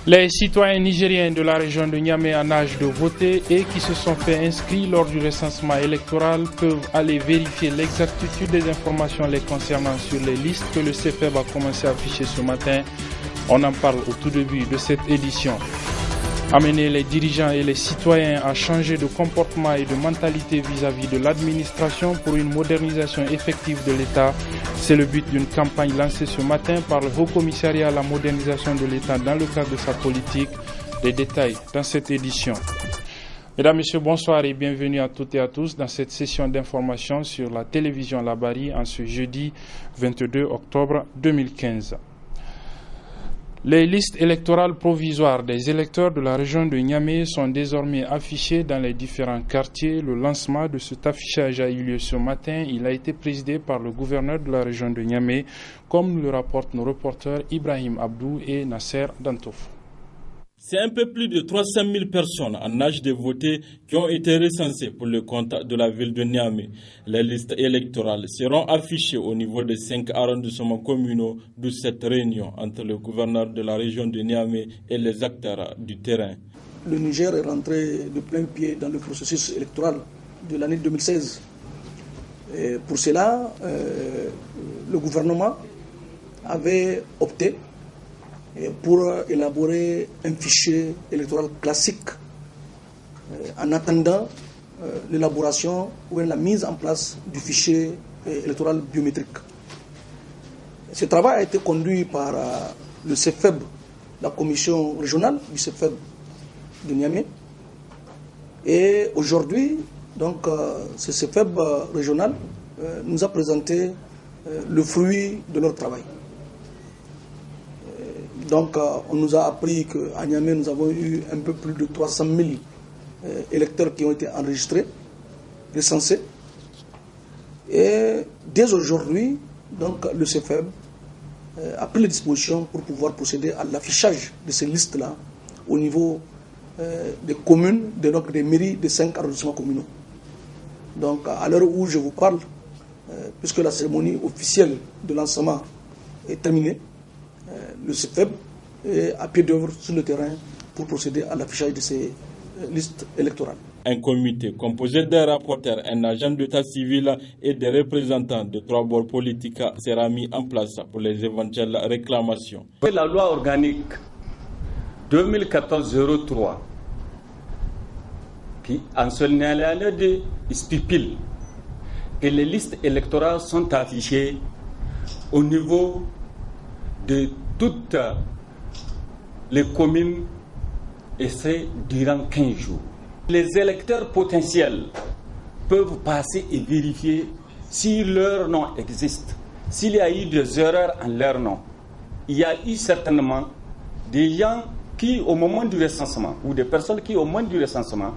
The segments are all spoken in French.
Les citoyens nigériens de la région de Niamey en âge de voter et qui se sont fait inscrits lors du recensement électoral peuvent aller vérifier l'exactitude des informations les concernant sur les listes que le CFEB a commencé à afficher ce matin. On en parle au tout début de cette édition. Amener les dirigeants et les citoyens à changer de comportement et de mentalité vis-à-vis de l'administration pour une modernisation effective de l'État, c'est le but d'une campagne lancée ce matin par le Haut Commissariat à la modernisation de l'État dans le cadre de sa politique. Des détails dans cette édition. Mesdames, Messieurs, bonsoir et bienvenue à toutes et à tous dans cette session d'information sur la télévision Labari en ce jeudi 22 octobre 2015. Les listes électorales provisoires des électeurs de la région de Niamey sont désormais affichées dans les différents quartiers. Le lancement de cet affichage a eu lieu ce matin. Il a été présidé par le gouverneur de la région de Niamey, comme le rapportent nos reporters Ibrahim Abdou et Nasser Dantouf. C'est un peu plus de 300 000 personnes en âge de voter qui ont été recensées pour le compte de la ville de Niamey. Les listes électorales seront affichées au niveau des 5 arrondissements communaux de cette réunion entre le gouverneur de la région de Niamey et les acteurs du terrain. Le Niger est rentré de plein pied dans le processus électoral de l'année 2016. Et pour cela, le gouvernement avait opté pour élaborer un fichier électoral classique en attendant l'élaboration ou la mise en place du fichier électoral biométrique. Ce travail a été conduit par le CFEB, la commission régionale du CFEB de Niamey. Et aujourd'hui, donc, ce CFEB régional nous a présenté le fruit de leur travail. Donc, on nous a appris qu'à Niamey, nous avons eu un peu plus de 300 000 électeurs qui ont été enregistrés, recensés. Et dès aujourd'hui, donc, le CFEB a pris les dispositions pour pouvoir procéder à l'affichage de ces listes-là au niveau des communes, donc des mairies des 5 arrondissements communaux. Donc, à l'heure où je vous parle, puisque la cérémonie officielle de lancement est terminée, le CFEB est à pied d'œuvre sur le terrain pour procéder à l'affichage de ces listes électorales. Un comité composé d'un rapporteur, un agent d'état civil et des représentants de 3 bords politiques sera mis en place pour les éventuelles réclamations. La loi organique 2014-03 qui en son année stipule que les listes électorales sont affichées au niveau de toutes les communes et c'est durant 15 jours. Les électeurs potentiels peuvent passer et vérifier si leur nom existe, s'il y a eu des erreurs en leur nom. Il y a eu certainement des gens qui, au moment du recensement, ou des personnes qui, au moment du recensement,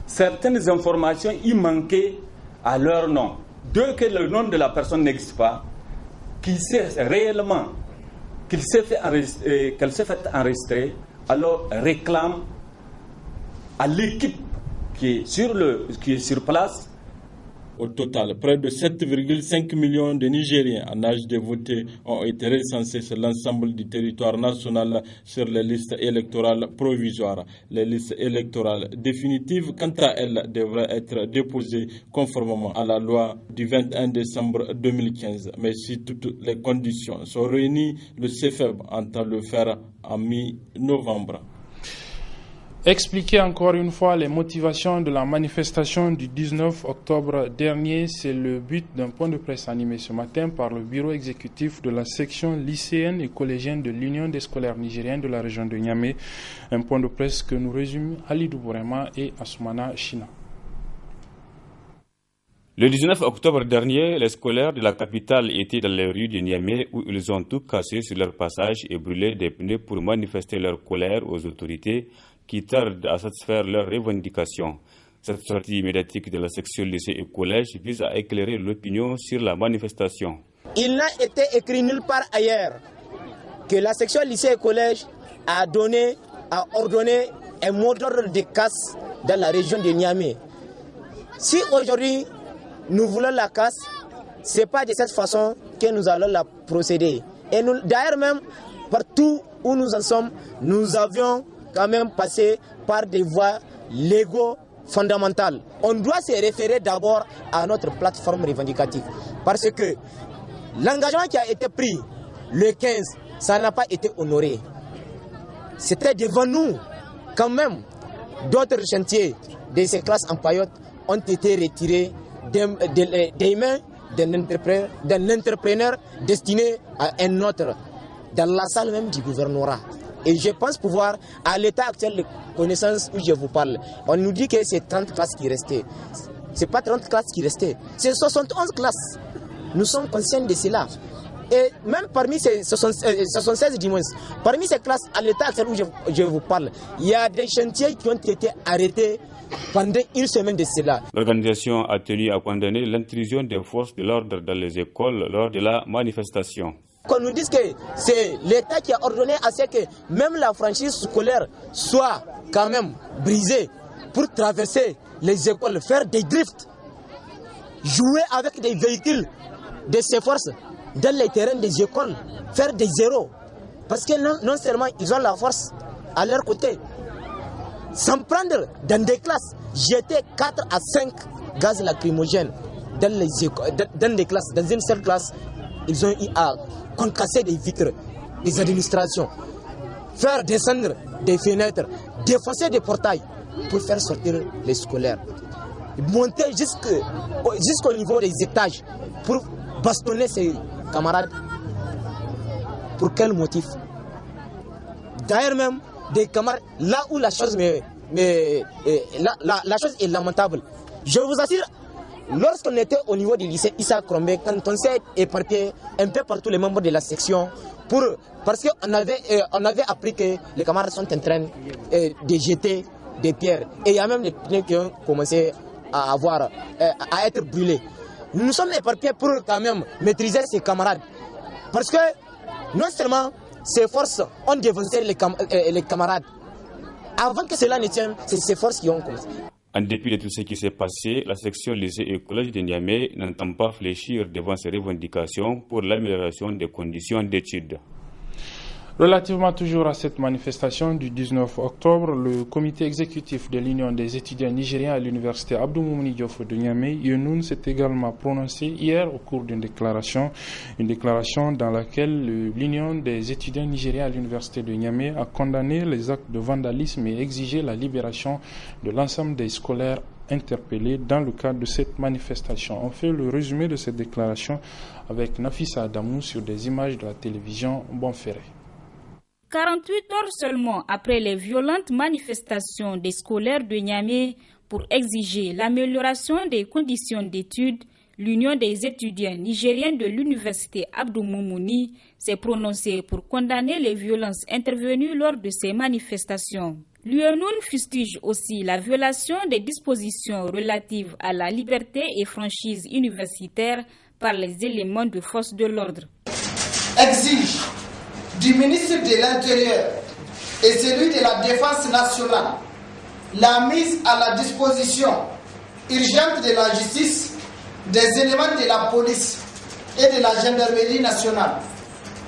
certaines informations y manquaient à leur nom. Dès que le nom de la personne n'existe pas, qu'il sait réellement qu'elle s'est fait enregistrer, alors réclame à l'équipe qui est sur place. Au total, près de 7,5 millions de Nigériens en âge de voter ont été recensés sur l'ensemble du territoire national sur les listes électorales provisoires. Les listes électorales définitives, quant à elles, devraient être déposées conformément à la loi du 21 décembre 2015. Mais si toutes les conditions sont réunies, le CFEB entend le faire en mi-novembre. Expliquer encore une fois les motivations de la manifestation du 19 octobre dernier, c'est le but d'un point de presse animé ce matin par le bureau exécutif de la section lycéenne et collégienne de l'Union des scolaires nigériens de la région de Niamey. Un point de presse que nous résument Ali Doubourema et Assoumana China. Le 19 octobre dernier, les scolaires de la capitale étaient dans les rues de Niamey où ils ont tout cassé sur leur passage et brûlé des pneus pour manifester leur colère aux autorités qui tardent à satisfaire leurs revendications. Cette sortie médiatique de la section lycée et collège vise à éclairer l'opinion sur la manifestation. Il n'a été écrit nulle part ailleurs que la section lycée et collège a ordonné un mot d'ordre de casse dans la région de Niamey. Si aujourd'hui nous voulons la casse, ce n'est pas de cette façon que nous allons la procéder. Et nous, d'ailleurs même, partout où nous en sommes, nous avions quand même passé par des voies légaux fondamentales. On doit se référer d'abord à notre plateforme revendicative. Parce que l'engagement qui a été pris le 15, ça n'a pas été honoré. C'était devant nous. Quand même, d'autres chantiers de ces classes en paillotte ont été retirés des mains d'un entrepreneur destiné à un autre, dans la salle même du gouvernorat. Et je pense pouvoir, à l'état actuel de connaissance où je vous parle, on nous dit que c'est 30 classes qui restaient. Ce n'est pas 30 classes qui restaient, c'est 71 classes. Nous sommes conscients de cela. Et même parmi ces 76 dimanches, parmi ces classes, à l'état actuel où je vous parle, il y a des chantiers qui ont été arrêtés pendant une semaine de cela. L'organisation a tenu à condamner l'intrusion des forces de l'ordre dans les écoles lors de la manifestation. Qu'on nous dise que c'est l'État qui a ordonné à ce que même la franchise scolaire soit quand même brisée pour traverser les écoles, faire des drifts, jouer avec des véhicules de ces forces dans les terrains des écoles, faire des zéros. Parce que non seulement ils ont la force à leur côté, s'en prendre dans des classes, jeter 4 à 5 gaz lacrymogènes dans des classes, dans une seule classe, ils ont eu à concasser des vitres, des administrations, faire descendre des fenêtres, défoncer des portails pour faire sortir les scolaires, monter jusqu'au niveau des étages pour bastonner ses camarades. Pour quel motif? D'ailleurs même, des camarades, là où la chose la chose est lamentable. Je vous assure, lorsqu'on était au niveau du lycée Issa Krombe, quand on s'est éparpillé un peu partout les membres de la section, parce qu'on avait appris que les camarades sont en train de jeter des pierres. Et il y a même des pneus qui ont commencé à être brûlés. Nous sommes éparpillés pour quand même maîtriser ces camarades. Parce que non seulement ces forces ont dévancé les camarades, avant que cela ne tienne, c'est ces forces qui ont commencé. En dépit de tout ce qui s'est passé, la section lycée et collège de Niamey n'entend pas fléchir devant ces revendications pour l'amélioration des conditions d'études. Relativement toujours à cette manifestation du 19 octobre, le comité exécutif de l'Union des étudiants nigériens à l'université Abdou Moumouni Diofo de Niamey, UNUN, s'est également prononcé hier au cours d'une déclaration dans laquelle l'Union des étudiants nigériens à l'université de Niamey a condamné les actes de vandalisme et exigé la libération de l'ensemble des scolaires interpellés dans le cadre de cette manifestation. On fait le résumé de cette déclaration avec Nafissa Adamou sur des images de la télévision Bonferré. 48 heures seulement après les violentes manifestations des scolaires de Niamey pour exiger l'amélioration des conditions d'études, l'Union des étudiants nigériens de l'université Abdou Moumouni s'est prononcée pour condamner les violences intervenues lors de ces manifestations. L'UNUN fustige aussi la violation des dispositions relatives à la liberté et franchise universitaire par les éléments de force de l'ordre. Exige du ministre de l'Intérieur et celui de la Défense nationale la mise à la disposition urgente de la justice des éléments de la police et de la gendarmerie nationale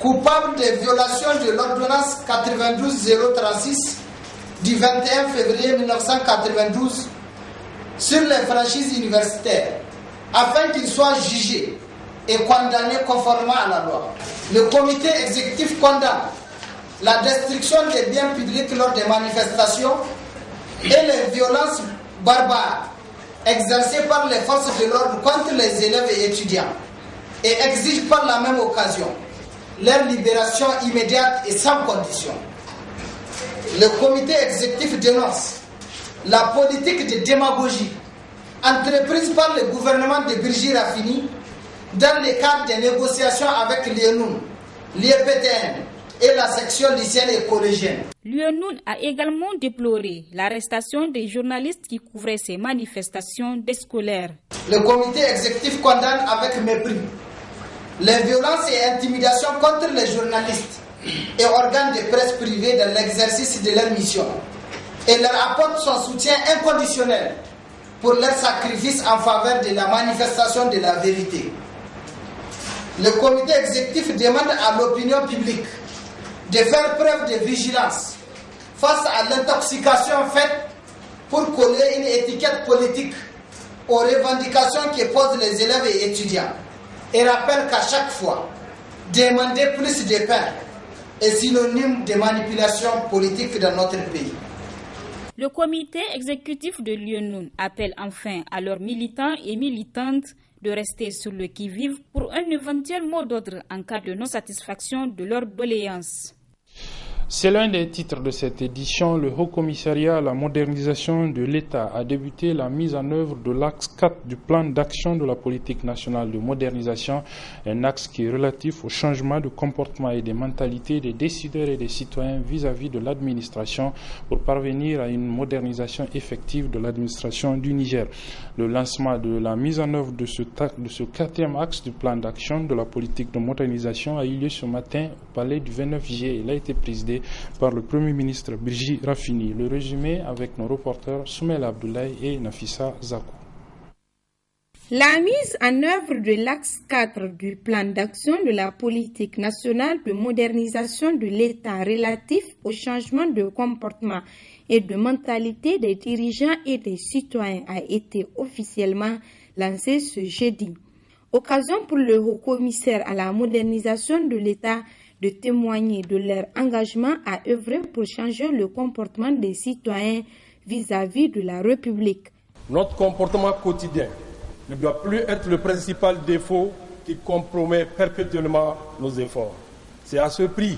coupables de violations de l'ordonnance 92-036 du 21 février 1992 sur les franchises universitaires afin qu'ils soient jugés et condamnés conformément à la loi. Le comité exécutif condamne la destruction des biens publics lors des manifestations et les violences barbares exercées par les forces de l'ordre contre les élèves et étudiants et exige par la même occasion leur libération immédiate et sans condition. Le comité exécutif dénonce la politique de démagogie entreprise par le gouvernement de Birji Rafini dans le cadre des négociations avec l'UNUN, l'IEPTN et la section lycéenne et collégienne. L'UNUN a également déploré l'arrestation des journalistes qui couvraient ces manifestations des scolaires. Le comité exécutif condamne avec mépris les violences et intimidations contre les journalistes et organes de presse privés dans l'exercice de leur mission et leur apporte son soutien inconditionnel pour leur sacrifice en faveur de la manifestation de la vérité. Le comité exécutif demande à l'opinion publique de faire preuve de vigilance face à l'intoxication faite pour coller une étiquette politique aux revendications que posent les élèves et étudiants, et rappelle qu'à chaque fois, demander plus de pain est synonyme de manipulation politique dans notre pays. Le comité exécutif de l'UNUN appelle enfin à leurs militants et militantes de rester sur le qui-vive pour un éventuel mot d'ordre en cas de non-satisfaction de leurs doléances. C'est l'un des titres de cette édition. Le Haut Commissariat à la modernisation de l'État a débuté la mise en œuvre de l'axe 4 du plan d'action de la politique nationale de modernisation, un axe qui est relatif au changement de comportement et des mentalités des décideurs et des citoyens vis-à-vis de l'administration pour parvenir à une modernisation effective de l'administration du Niger. Le lancement de la mise en œuvre de ce quatrième axe du plan d'action de la politique de modernisation a eu lieu ce matin au palais du 29 juillet. Il a été présidé par le Premier ministre Birji Rafini. Le résumé avec nos reporters Soumel Abdoulaye et Nafissa Zakou. La mise en œuvre de l'axe 4 du plan d'action de la politique nationale de modernisation de l'État relatif au changement de comportement et de mentalité des dirigeants et des citoyens a été officiellement lancée ce jeudi. Occasion pour le haut-commissaire à la modernisation de l'État de témoigner de leur engagement à œuvrer pour changer le comportement des citoyens vis-à-vis de la République. Notre comportement quotidien ne doit plus être le principal défaut qui compromet perpétuellement nos efforts. C'est à ce prix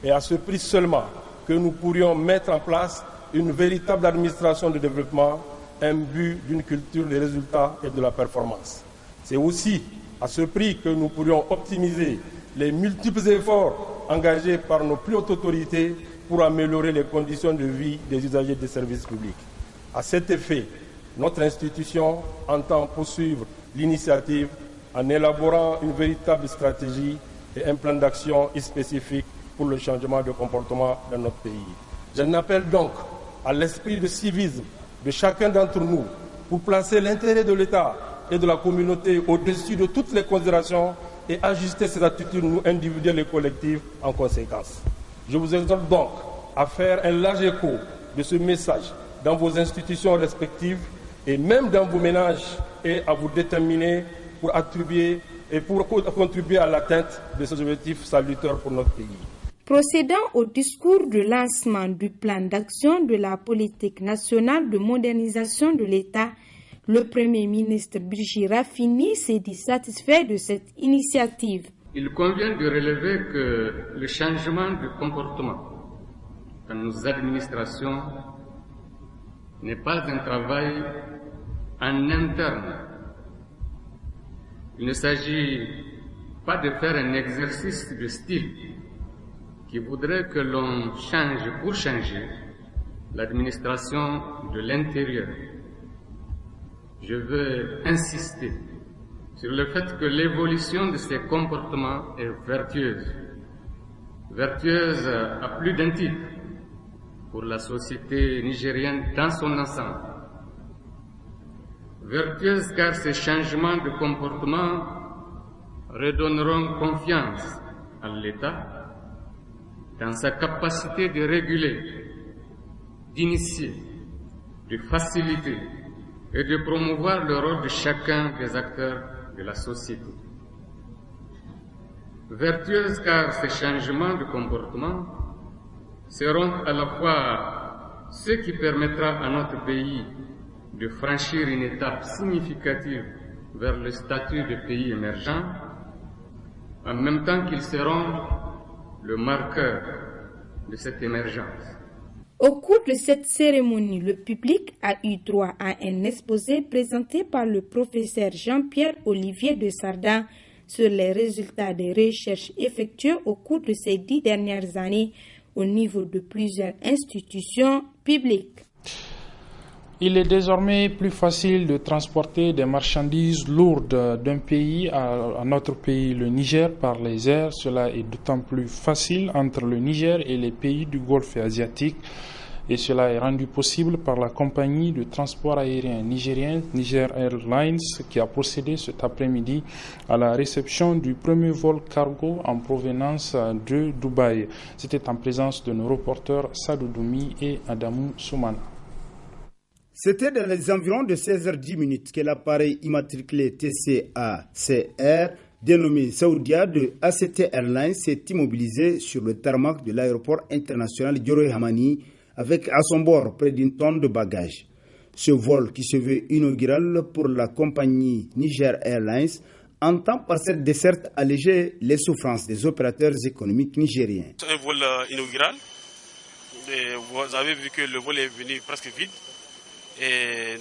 et à ce prix seulement que nous pourrions mettre en place une véritable administration de développement imbue d'une culture des résultats et de la performance. C'est aussi à ce prix que nous pourrions optimiser les multiples efforts engagés par nos plus hautes autorités pour améliorer les conditions de vie des usagers des services publics. À cet effet, notre institution entend poursuivre l'initiative en élaborant une véritable stratégie et un plan d'action spécifique pour le changement de comportement dans notre pays. J'en appelle donc à l'esprit de civisme de chacun d'entre nous pour placer l'intérêt de l'État et de la communauté au-dessus de toutes les considérations et ajuster ces attitudes nous individuelles et collectives en conséquence. Je vous exhorte donc à faire un large écho de ce message dans vos institutions respectives et même dans vos ménages et à vous déterminer pour attribuer et pour contribuer à l'atteinte de ces objectifs salutaires pour notre pays. Procédant au discours de lancement du plan d'action de la politique nationale de modernisation de l'État, le Premier ministre Birji Rafini s'est dit satisfait de cette initiative. Il convient de relever que le changement de comportement dans nos administrations n'est pas un travail en interne. Il ne s'agit pas de faire un exercice de style qui voudrait que l'on change pour changer l'administration de l'intérieur. Je veux insister sur le fait que l'évolution de ces comportements est vertueuse. Vertueuse à plus d'un titre pour la société nigérienne dans son ensemble. Vertueuse car ces changements de comportement redonneront confiance à l'État dans sa capacité de réguler, d'initier, de faciliter et de promouvoir le rôle de chacun des acteurs de la société. Vertueuse car ces changements de comportement seront à la fois ce qui permettra à notre pays de franchir une étape significative vers le statut de pays émergent, en même temps qu'ils seront le marqueur de cette émergence. Au cours de cette cérémonie, le public a eu droit à un exposé présenté par le professeur Jean-Pierre Olivier de Sardan sur les résultats des recherches effectuées au cours de ces 10 dernières années au niveau de plusieurs institutions publiques. Il est désormais plus facile de transporter des marchandises lourdes d'un pays à notre pays, le Niger, par les airs. Cela est d'autant plus facile entre le Niger et les pays du Golfe asiatique. Et cela est rendu possible par la compagnie de transport aérien nigérien Niger Airlines qui a procédé cet après-midi à la réception du premier vol cargo en provenance de Dubaï. C'était en présence de nos reporters Sadou Doumi et Adamou Soumana. C'était dans les environs de 16h10 que l'appareil immatriculé TCA-CR, dénommé Saoudia de ACT Airlines, s'est immobilisé sur le tarmac de l'aéroport international Dioré Hamani avec à son bord près d'une tonne de bagages. Ce vol, qui se veut inaugural pour la compagnie Niger Airlines, entend par cette desserte alléger les souffrances des opérateurs économiques nigériens. C'est un vol inaugural. Et vous avez vu que le vol est venu presque vide. Et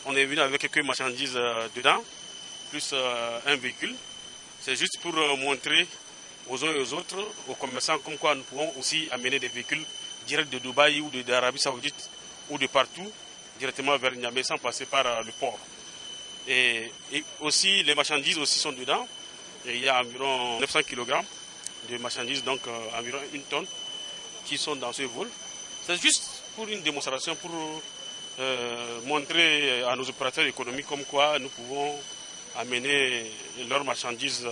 on est venu avec quelques marchandises dedans, plus un véhicule. C'est juste pour montrer aux uns et aux autres, aux commerçants, comme quoi nous pouvons aussi amener des véhicules directs de Dubaï ou d'Arabie Saoudite ou de partout, directement vers Niamey sans passer par le port. Et aussi, les marchandises aussi sont dedans. Et il y a environ 900 kg de marchandises, donc environ 1 tonne, qui sont dans ce vol. C'est juste pour une démonstration, pour montrer à nos opérateurs économiques comme quoi nous pouvons amener leurs marchandises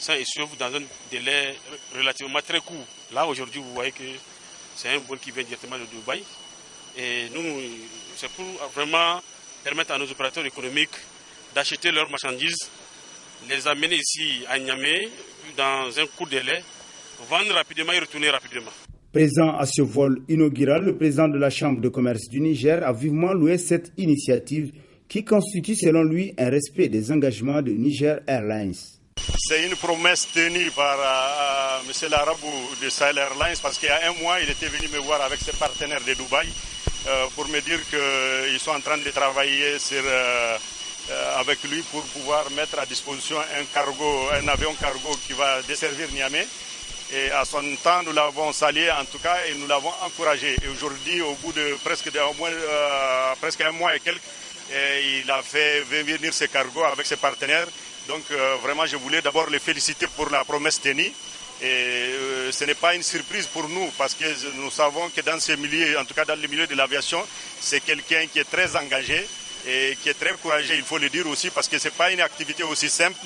sains et saufs dans un délai relativement très court. Là, aujourd'hui, vous voyez que c'est un vol qui vient directement de Dubaï. Et nous, c'est pour vraiment permettre à nos opérateurs économiques d'acheter leurs marchandises, les amener ici à Niamey dans un court délai, vendre rapidement et retourner rapidement. Présent à ce vol inaugural, le président de la Chambre de commerce du Niger a vivement loué cette initiative qui constitue selon lui un respect des engagements de Niger Airlines. C'est une promesse tenue par M. Larabou de Sahel Airlines parce qu'il y a un mois, il était venu me voir avec ses partenaires de Dubaï pour me dire qu'ils sont en train de travailler avec lui pour pouvoir mettre à disposition un avion cargo qui va desservir Niamey. Et à son temps, nous l'avons salué en tout cas et nous l'avons encouragé. Et aujourd'hui, au bout de presque un mois et quelques, il a fait venir ses cargos avec ses partenaires. Donc vraiment, je voulais d'abord les féliciter pour la promesse tenue. Et ce n'est pas une surprise pour nous parce que nous savons que dans ce milieu, en tout cas dans le milieu de l'aviation, c'est quelqu'un qui est très engagé et qui est très courageux, il faut le dire aussi, parce que ce n'est pas une activité aussi simple.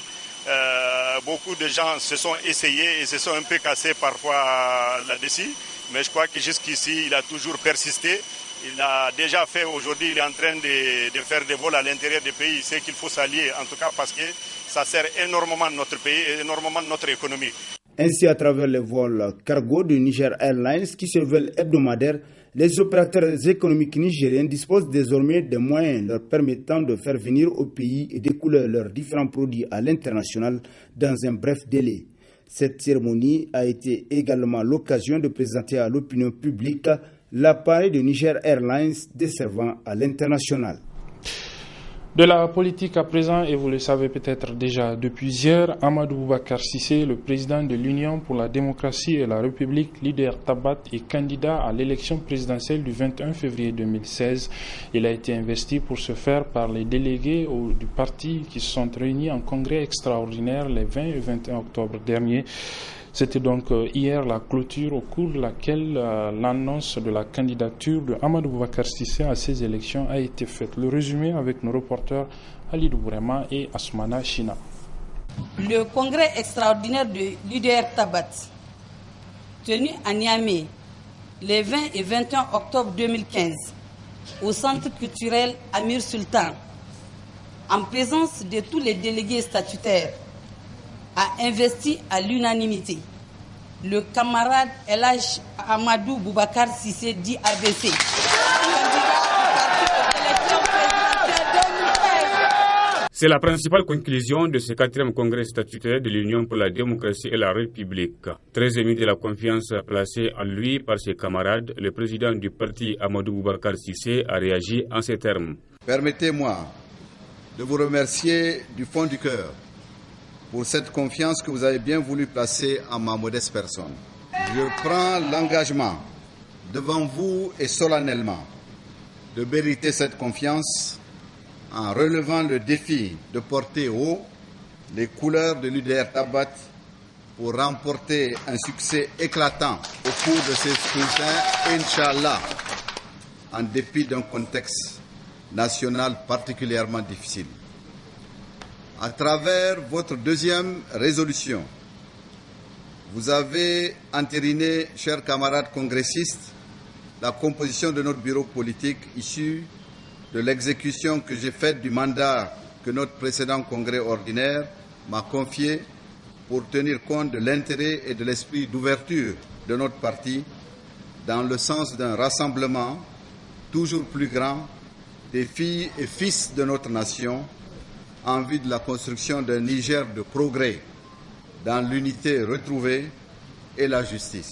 Beaucoup de gens se sont essayés et se sont un peu cassés parfois là-dessus, mais je crois que jusqu'ici, il a toujours persisté. Il a déjà fait, aujourd'hui, il est en train de faire des vols à l'intérieur du pays, c'est qu'il faut s'allier, en tout cas parce que ça sert énormément notre pays et énormément notre économie. Ainsi, à travers les vols cargo de Niger Airlines qui se veulent hebdomadaires, les opérateurs économiques nigériens disposent désormais de moyens leur permettant de faire venir au pays et d'écouler leurs différents produits à l'international dans un bref délai. Cette cérémonie a été également l'occasion de présenter à l'opinion publique l'appareil de Niger Airlines desservant à l'international. De la politique à présent, et vous le savez peut-être déjà depuis hier, Amadou Boubacar Cissé, le président de l'Union pour la démocratie et la République, leader Tabat, est candidat à l'élection présidentielle du 21 février 2016. Il a été investi pour ce faire par les délégués du parti qui se sont réunis en congrès extraordinaire les 20 et 21 octobre dernier. C'était donc hier la clôture au cours de laquelle l'annonce de la candidature de Amadou Boubacar Cissé à ces élections a été faite. Le résumé avec nos reporters Ali Doubourema et Asmana China. Le congrès extraordinaire de leader Tabat, tenu à Niamey les 20 et 21 octobre 2015 au centre culturel Amir Sultan, en présence de tous les délégués statutaires, a investi à l'unanimité le camarade Elhaj Amadou Boubacar Cissé dit ABC. C'est la principale conclusion de ce 4e congrès statutaire de l'Union pour la démocratie et la République. Très ému de la confiance placée en lui par ses camarades, le président du parti Amadou Boubacar Cissé a réagi en ces termes. Permettez-moi de vous remercier du fond du cœur pour cette confiance que vous avez bien voulu placer en ma modeste personne. Je prends l'engagement devant vous et solennellement de mériter cette confiance en relevant le défi de porter haut les couleurs de l'UDR Tabat pour remporter un succès éclatant au cours de ces scrutins, Inch'Allah, en dépit d'un contexte national particulièrement difficile. À travers votre deuxième résolution, vous avez entériné, chers camarades congressistes, la composition de notre bureau politique issue de l'exécution que j'ai faite du mandat que notre précédent congrès ordinaire m'a confié pour tenir compte de l'intérêt et de l'esprit d'ouverture de notre parti dans le sens d'un rassemblement toujours plus grand des filles et fils de notre nation en vue de la construction d'un Niger de progrès dans l'unité retrouvée et la justice.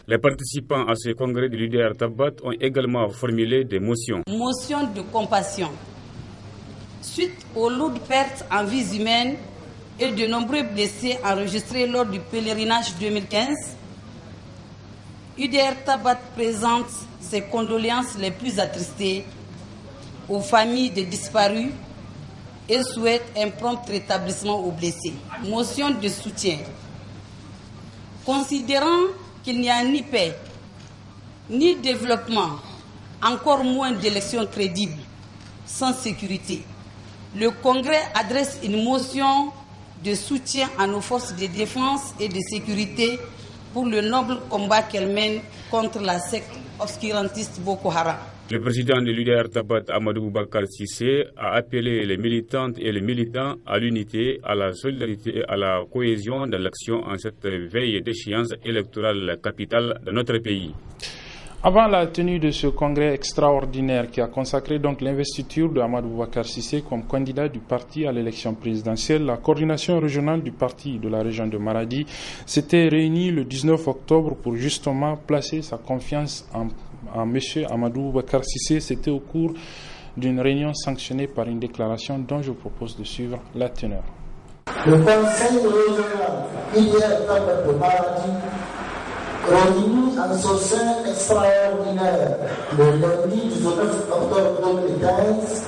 Les participants à ce congrès du leader Tabat ont également formulé des motions. Motion de compassion. Suite aux lourdes pertes en vies humaines et de nombreux blessés enregistrés lors du pèlerinage 2015, UDR Tabat présente ses condoléances les plus attristées aux familles des disparus et souhaite un prompt rétablissement aux blessés. Motion de soutien. Considérant qu'il n'y a ni paix, ni développement, encore moins d'élections crédibles, sans sécurité, le Congrès adresse une motion de soutien à nos forces de défense et de sécurité pour le noble combat qu'elles mènent contre la secte obscurantiste Boko Haram. Le président de l'UDR Tabat, Amadou Boubacar Cissé, a appelé les militantes et les militants à l'unité, à la solidarité et à la cohésion de l'action en cette veille d'échéance électorale capitale de notre pays. Avant la tenue de ce congrès extraordinaire qui a consacré donc l'investiture de Amadou Boubacar Cissé comme candidat du parti à l'élection présidentielle, la coordination régionale du parti de la région de Maradi s'était réunie le 19 octobre pour justement placer sa confiance en M. Amadou Boubacar Cissé. C'était au cours d'une réunion sanctionnée par une déclaration dont je vous propose de suivre la teneur. Le Conseil régional UDR Tabat de Maradi, réuni en session extraordinaire le lundi 19 octobre 2015,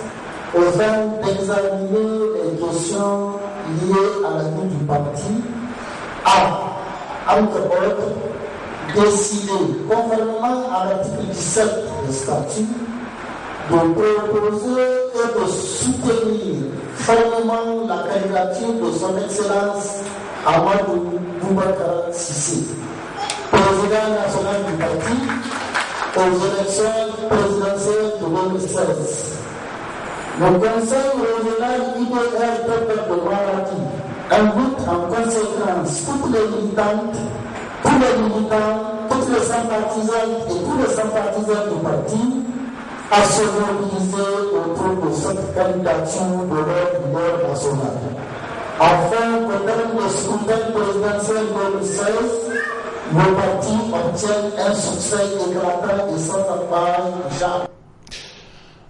aux fins d'examiner les questions liées à la vie du parti, a, entre autres, décidé, conformément à l'article 17 du statut, de proposer et de soutenir fermement la candidature de son Excellence Amadou Boubacar Cissé, président national du parti, aux élections présidentielles de 2016. Le Conseil régional UDR Tabat de Maradi invite en conséquence toutes les militantes, tous les militants, toutes les sympathisantes et tous les sympathisants du parti à se mobiliser autour de cette candidature de leur leader national, afin qu'au terme du scrutin présidentiel 2016, le parti obtienne un succès éclatant et sans faille.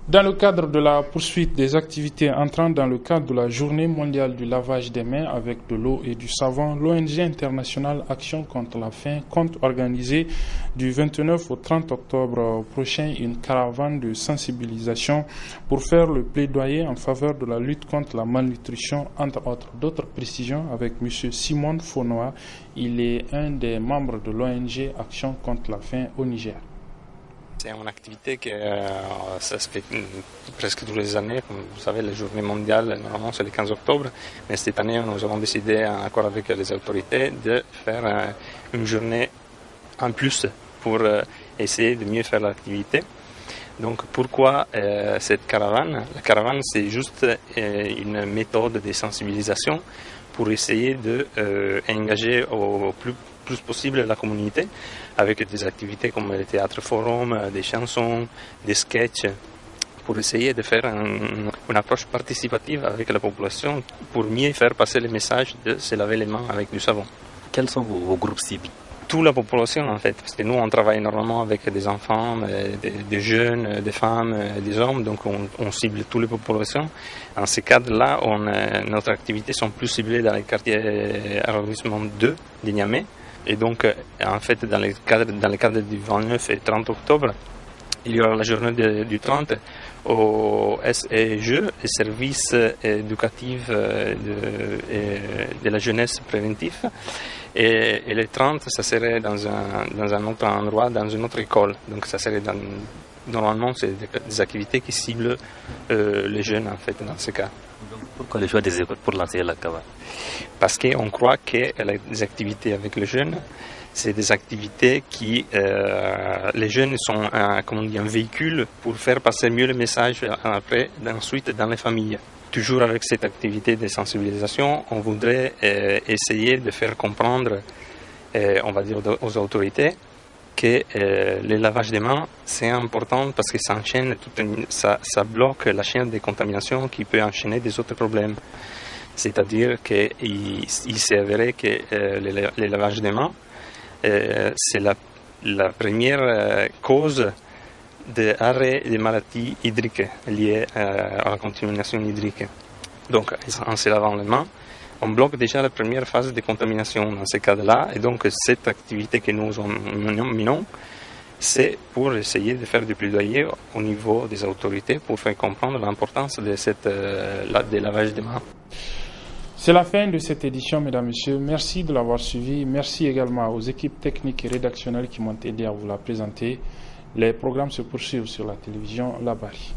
Dans le cadre de la poursuite des activités entrant dans le cadre de la journée mondiale du lavage des mains avec de l'eau et du savon, l'ONG internationale Action contre la faim compte organiser du 29 au 30 octobre prochain une caravane de sensibilisation pour faire le plaidoyer en faveur de la lutte contre la malnutrition, entre autres. D'autres précisions avec M. Simon Fonoa. Il est un des membres de l'ONG Action contre la faim au Niger. C'est une activité que ça se fait presque tous les années. Comme vous savez, la journée mondiale, normalement, c'est le 15 octobre. Mais cette année, nous avons décidé, en accord avec les autorités, de faire une journée en plus pour essayer de mieux faire l'activité. Donc, pourquoi cette caravane? La caravane, c'est juste une méthode de sensibilisation pour essayer d'engager au plus possible la communauté avec des activités comme le théâtre forum, des chansons, des sketchs, pour essayer de faire une approche participative avec la population pour mieux faire passer le message de se laver les mains avec du savon. Quels sont vos groupes cibles? Toute la population en fait, parce que nous on travaille normalement avec des enfants, des jeunes, des femmes, des hommes, donc on cible toutes les populations. En ce cadre-là, notre activité sont plus ciblées dans les quartiers arrondissement 2 de Niamey. Et donc, en fait, dans le cadre du 29 et 30 octobre, il y aura la journée du 30 au SEG, les services éducatifs de la jeunesse préventive. Et les 30, ça serait dans un autre endroit, dans une autre école. Donc ça serait normalement, c'est des activités qui ciblent les jeunes, en fait, dans ce cas. Donc, pourquoi le choix des écoles pour lancer la CAVA? Parce qu'on croit que les activités avec les jeunes, c'est des activités qui, les jeunes sont un véhicule pour faire passer mieux le message ensuite dans les familles. Toujours avec cette activité de sensibilisation, on voudrait essayer de faire comprendre, on va dire aux autorités, que le lavage des mains, c'est important parce que ça bloque la chaîne de contamination qui peut enchaîner des autres problèmes. C'est-à-dire qu'il s'est avéré que le lavage des mains, c'est la première cause d'arrêt des maladies hydriques liées à la contamination hydrique. Donc, en se lavant les mains, on bloque déjà la première phase de contamination dans ce cas-là. Et donc, cette activité que nous menons, c'est pour essayer de faire du plaidoyer au niveau des autorités pour faire comprendre l'importance de lavage des mains. C'est la fin de cette édition, mesdames, messieurs. Merci de l'avoir suivi. Merci également aux équipes techniques et rédactionnelles qui m'ont aidé à vous la présenter. Les programmes se poursuivent sur la télévision Labari.